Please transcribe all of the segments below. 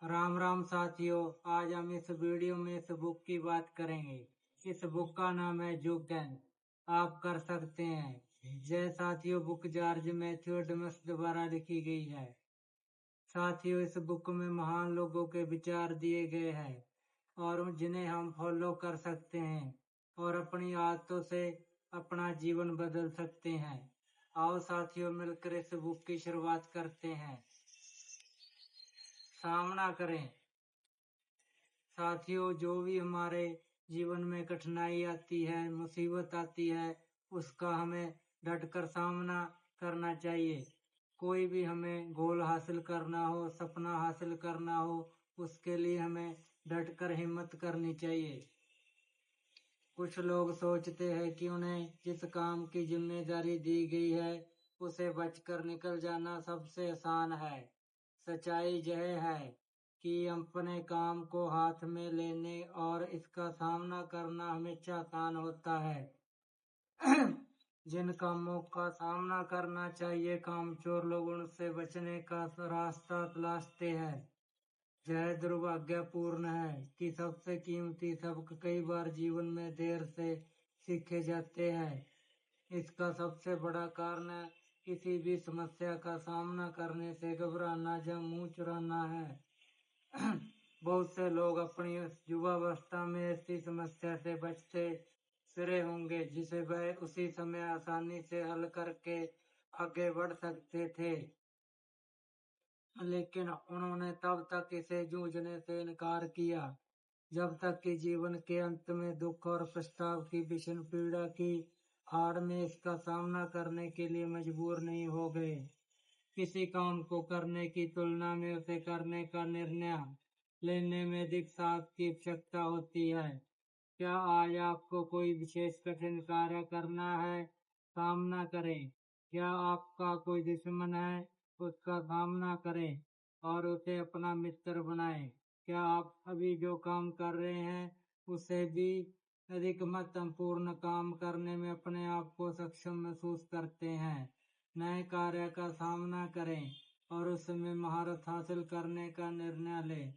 राम राम साथियों, आज हम इस वीडियो में इस बुक की बात करेंगे। इस बुक का नाम है यू कैन, आप कर सकते हैं। जय साथियों, बुक जॉर्ज मैथ्यू एडम्स द्वारा लिखी गई है। साथियों, इस बुक में महान लोगों के विचार दिए गए हैं और जिन्हें हम फॉलो कर सकते हैं और अपनी आदतों से अपना जीवन बदल सकते हैं। आओ साथियों, मिलकर इस बुक की शुरुआत करते हैं। सामना करें। साथियों, जो भी हमारे जीवन में कठिनाई आती है, मुसीबत आती है, उसका हमें डटकर सामना करना चाहिए। कोई भी हमें गोल हासिल करना हो, सपना हासिल करना हो, उसके लिए हमें डटकर हिम्मत करनी चाहिए। कुछ लोग सोचते हैं कि उन्हें जिस काम की जिम्मेदारी दी गई है उसे बचकर निकल जाना सबसे आसान है। सच्चाई यह है कि अपने काम को हाथ में लेने और इसका सामना करना हमेशा आसान होता है। जिन कामों का सामना करना चाहिए, कामचोर लोग उनसे बचने का रास्ता तलाशते हैं। यह दुर्भाग्यपूर्ण है कि सबसे कीमती सबक कई बार जीवन में देर से सीखे जाते हैं। इसका सबसे बड़ा कारण किसी भी समस्या का सामना करने से घबराना या मुंह चुराना है। बहुत से लोग अपनी युवावस्था में ऐसी समस्या से बचते फिरे होंगे जिसे वह उसी समय आसानी से हल करके आगे बढ़ सकते थे, लेकिन उन्होंने तब तक इसे जूझने से इनकार किया जब तक कि जीवन के अंत में दुख और पछताव की भीषण पीड़ा की आड़ में इसका सामना करने के लिए मजबूर नहीं हो गए। किसी काम को करने की तुलना में उसे करने का निर्णय लेने में अधिक साहस की आवश्यकता होती है। क्या आज आपको कोई विशेष कठिन कार्य करना है? सामना करें। क्या आपका कोई दुश्मन है? उसका सामना करें और उसे अपना मित्र बनाएं। क्या आप अभी जो काम कर रहे हैं उसे भी अधिक महत्वपूर्ण काम करने में अपने आप को सक्षम महसूस करते हैं? नए कार्य का सामना करें और उसमें महारत हासिल करने का निर्णय लें।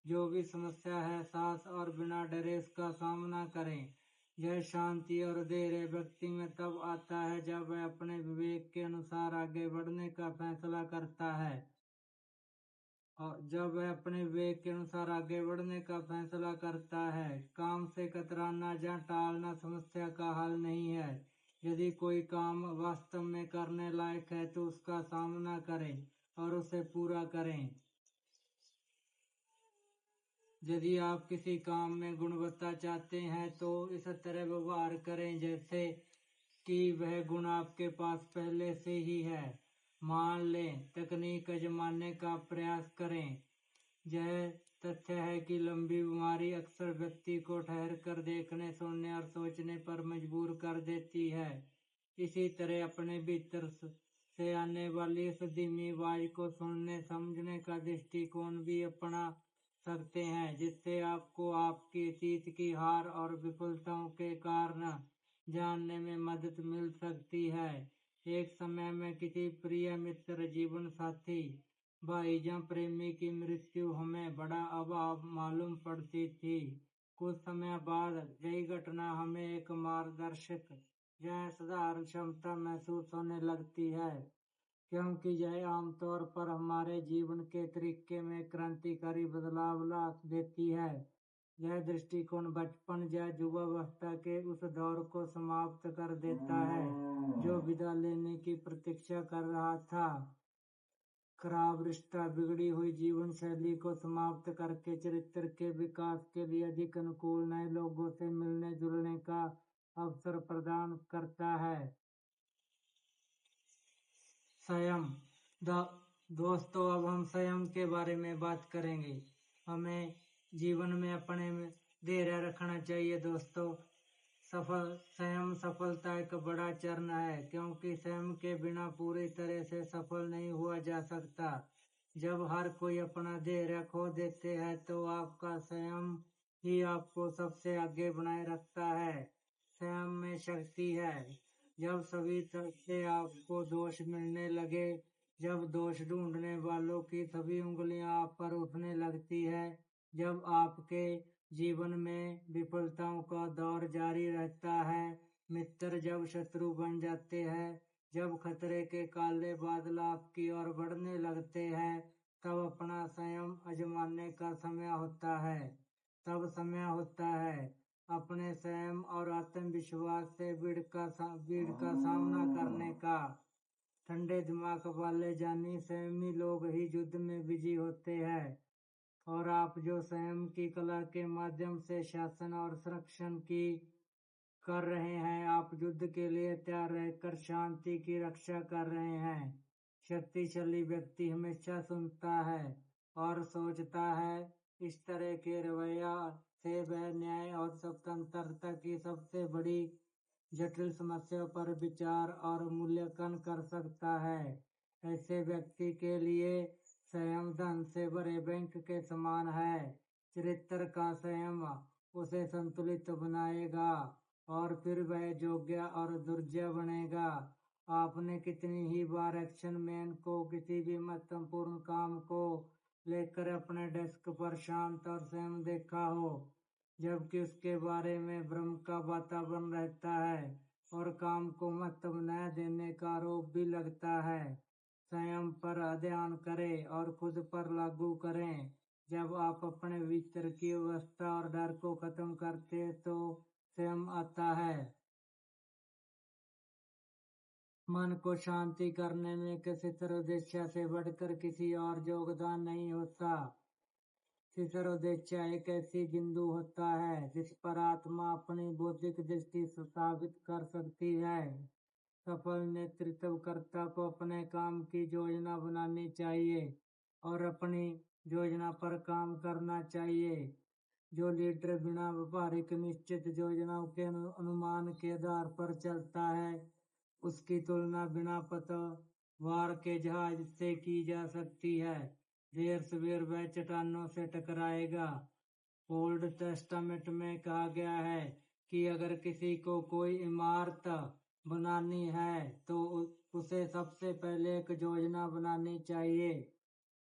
जो भी समस्या है, साहस और बिना डरे इसका सामना करें। यह शांति और धैर्य व्यक्ति में तब आता है जब वह अपने विवेक के अनुसार आगे बढ़ने का फैसला करता है। और जब वह अपने विवेक के अनुसार आगे बढ़ने का फैसला करता है। काम से कतराना या टालना समस्या का हल नहीं है। यदि कोई काम वास्तव में करने लायक है तो उसका सामना करें और उसे पूरा करें। यदि आप किसी काम में गुणवत्ता चाहते हैं तो इस तरह व्यवहार करें जैसे कि वह गुण आपके पास पहले से ही है। मान लें, तकनीक आजमाने का प्रयास करें। यह तथ्य है कि लंबी बीमारी अक्सर व्यक्ति को ठहर कर देखने, सुनने और सोचने पर मजबूर कर देती है। इसी तरह अपने भीतर से आने वाली इस धीमी आवाज को सुनने समझने का दृष्टिकोण भी अपना सकते हैं, जिससे आपको आपकी अतीत की हार और विफलताओं के कारण जानने में मदद मिल सकती है। एक समय में किसी प्रिय मित्र, जीवन साथी, भाई या प्रेमी की मृत्यु हमें बड़ा अभाव मालूम पड़ती थी। कुछ समय बाद यही घटना हमें एक मार्गदर्शक या साधारण क्षमता महसूस होने लगती है, क्योंकि यह आमतौर पर हमारे जीवन के तरीके में क्रांतिकारी बदलाव ला देती है। यह दृष्टिकोण बचपन या युवावस्था के उस दौर को समाप्त कर देता है जो विदा लेने की प्रतीक्षा कर रहा था। खराब रिश्ता, बिगड़ी हुई जीवन शैली को समाप्त करके चरित्र के विकास के लिए अधिक अनुकूल नए लोगों से मिलने जुलने का अवसर प्रदान करता है। संयम। दोस्तों, अब हम संयम के बारे में बात करेंगे। हमें जीवन में अपने में धैर्य रखना चाहिए दोस्तों। संयम सफलता एक बड़ा चरण है, क्योंकि संयम के बिना पूरी तरह से सफल नहीं हुआ जा सकता। जब हर कोई अपना धैर्य खो देते हैं तो आपका संयम ही आपको सबसे आगे बनाए रखता है। संयम में शक्ति है। जब सभी तरफ से आपको दोष मिलने लगे जब दोष ढूंढने वालों की सभी उंगलियां आप पर उठने लगती है, जब आपके जीवन में विफलताओं का दौर जारी रहता है, मित्र जब शत्रु बन जाते हैं, जब खतरे के काले बादल आपकी ओर बढ़ने लगते हैं, तब अपना संयम आजमाने का समय होता है। तब समय होता है अपने संयम और आत्मविश्वास से भीड़ का सामना करने का। ठंडे दिमाग वाले जानी संयमी लोग ही युद्ध में विजयी होते हैं। और आप जो संयम की कला के माध्यम से शासन और संरक्षण की कर रहे हैं, आप युद्ध के लिए तैयार रहकर शांति की रक्षा कर रहे हैं। शक्तिशाली व्यक्ति हमेशा सुनता है और सोचता है। इस तरह के रवैया से वह न्याय और स्वतंत्रता की सबसे बड़ी जटिल समस्या पर विचार और मूल्यांकन कर सकता है। ऐसे व्यक्ति के लिए संयम धन से भरे बैंक के समान है। चरित्र का संयम उसे संतुलित बनाएगा और फिर वह योग्य और दुर्जय बनेगा। आपने कितनी ही बार एक्शन मैन को किसी भी महत्वपूर्ण काम को लेकर अपने डेस्क पर शांत और संयम देखा हो, जबकि उसके बारे में भ्रम का वातावरण रहता है और काम को महत्व न देने का आरोप भी लगता है। संयम पर ध्यान करें और खुद पर लागू करें। जब आप अपने भीतर की अवस्था और डर को खत्म करते हैं तो संयम आता है। मन को शांति करने में किसी सर्वोद्देश्य से बढ़कर किसी और योगदान नहीं होता। सर्वोद्देश्य एक ऐसी बिंदु होता है जिस पर आत्मा अपनी बौद्धिक दृष्टि स्थापित कर सकती है। सफल नेतृत्वकर्ता को अपने काम की योजना बनानी चाहिए और अपनी योजना पर काम करना चाहिए। जो लीडर बिना व्यावहारिक निश्चित योजनाओं के अनुमान के आधार पर चलता है, उसकी तुलना बिना पतवार के जहाज से की जा सकती है। देर सवेर वह चट्टानों से टकराएगा। ओल्ड टेस्टामेंट में कहा गया है कि अगर किसी को कोई इमारत बनानी है तो उसे सबसे पहले एक योजना बनानी चाहिए।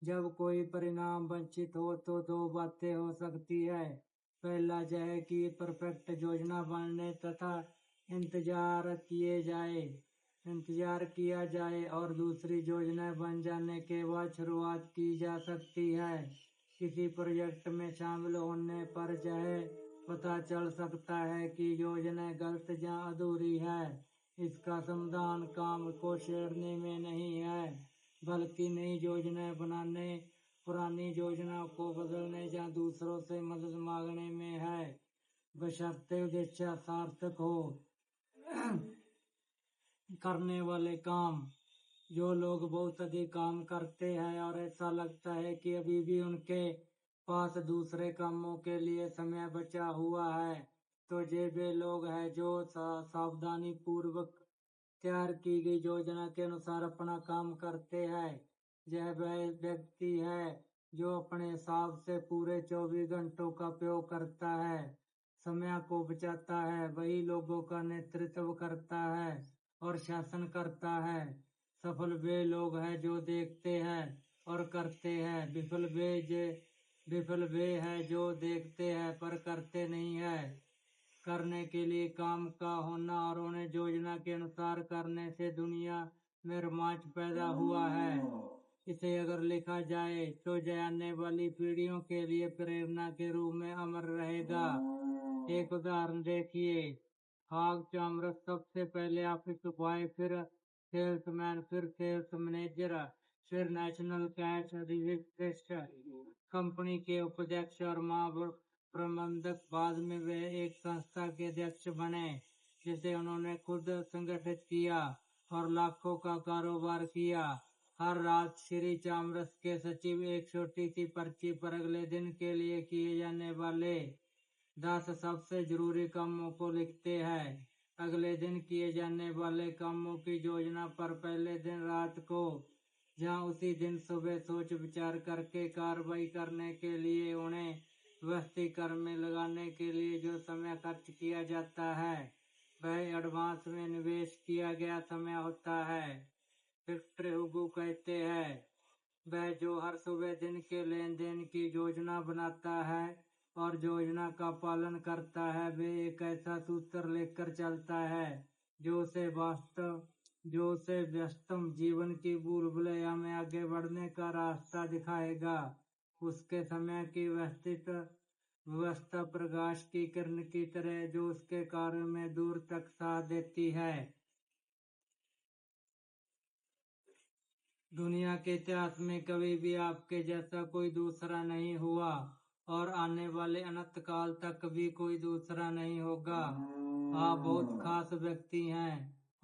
जब कोई परिणाम वंचित हो तो दो बातें हो सकती है। पहला यह है कि परफेक्ट योजना बनने तथा इंतजार किया जाए और दूसरी योजना बन जाने के बाद शुरुआत की जा सकती है। किसी प्रोजेक्ट में शामिल होने पर यह पता चल सकता है कि योजना गलत या अधूरी है। इसका समाधान काम को शेरने में नहीं है, बल्कि नई योजना बनाने, पुरानी योजना को बदलने या दूसरों से मदद मांगने में है, बशर्ते उद्देश्य सार्थक हो। करने वाले काम। जो लोग बहुत अधिक काम करते हैं और ऐसा लगता है कि अभी भी उनके पास दूसरे कामों के लिए समय बचा हुआ है, तो ये वे लोग हैं जो सावधानी पूर्वक तैयार की गई योजना के अनुसार अपना काम करते हैं। यह वह व्यक्ति है जो अपने हिसाब से पूरे 24 घंटों का उपयोग करता है, समय को बचाता है, वही लोगों का नेतृत्व करता है और शासन करता है। सफल वे लोग हैं जो देखते हैं और करते हैं। विफल वे हैं जो देखते हैं पर करते नहीं है। करने के लिए काम का होना और उन्हें योजना के अनुसार करने से दुनिया में रोमांच पैदा हुआ है। इसे अगर लिखा जाए तो यह आने वाली पीढ़ियों के लिए प्रेरणा के रूप में अमर रहेगा। एक उदाहरण देखिए। हाग चामरस सबसे पहले ऑफिस बॉय, फिर सेल्समैन, फिर सेल्स मैनेजर, फिर नेशनल कैश रजिस्ट्रेशन कंपनी के उपाध्यक्ष और प्रबंधक। बाद में वे एक संस्था के अध्यक्ष बने जिसे उन्होंने खुद संगठित किया और लाखों का कारोबार किया। हर रात श्री चामरस के सचिव एक छोटी सी पर्ची पर अगले दिन के लिए किए जाने वाले 10 सबसे जरूरी कामों को लिखते हैं। अगले दिन किए जाने वाले कामों की योजना पर पहले दिन रात को या उसी दिन सुबह सोच विचार करके कार्रवाई करने के लिए उन्हें व्यवस्थीकरण में लगाने के लिए जो समय खर्च किया जाता है, वह एडवांस में निवेश किया गया समय होता है। विक्टर हुगो कहते हैं, वह जो हर सुबह दिन के लेन देन की योजना बनाता है और योजना का पालन करता है, वे एक ऐसा सूत्र लेकर चलता है जो उसे व्यस्तम जीवन की बुलबुलैया में आगे बढ़ने का रास्ता दिखाएगा। उसके समय की व्यवस्था प्रकाश की किरण की तरह जो उसके कार्य में दूर तक साथ देती है। दुनिया के इतिहास में कभी भी आपके जैसा कोई दूसरा नहीं हुआ और आने वाले अनंत काल तक भी कोई दूसरा नहीं होगा। आप बहुत खास व्यक्ति हैं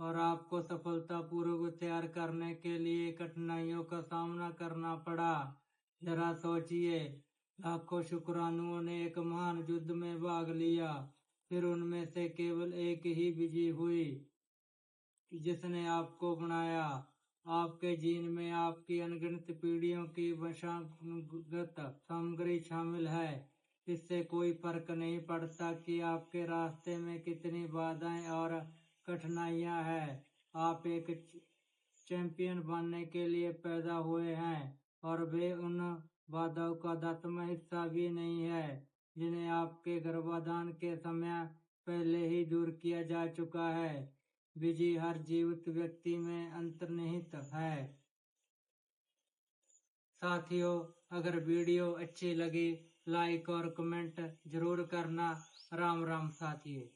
और आपको सफलतापूर्वक तैयार करने के लिए कठिनाइयों का सामना करना पड़ा। जरा सोचिए, लाखों शुक्राणुओं ने एक महान युद्ध में भाग लिया, फिर उनमें से केवल एक ही विजयी हुई जिसने आपको बनाया। आपके जीन में आपकी अनगिनत पीढ़ियों की वंशागत सामग्री शामिल है। इससे कोई फर्क नहीं पड़ता कि आपके रास्ते में कितनी बाधाएं और कठिनाइयां हैं। आप एक चैंपियन बनने के लिए पैदा हुए हैं और वे उन बाधाओं का 10वां हिस्सा भी नहीं है जिन्हें आपके गर्भाधान के समय पहले ही दूर किया जा चुका है। विजय हर जीवित व्यक्ति में अंतर्निहित है। साथियों, अगर वीडियो अच्छी लगी लाइक और कमेंट जरूर करना। राम राम साथियों।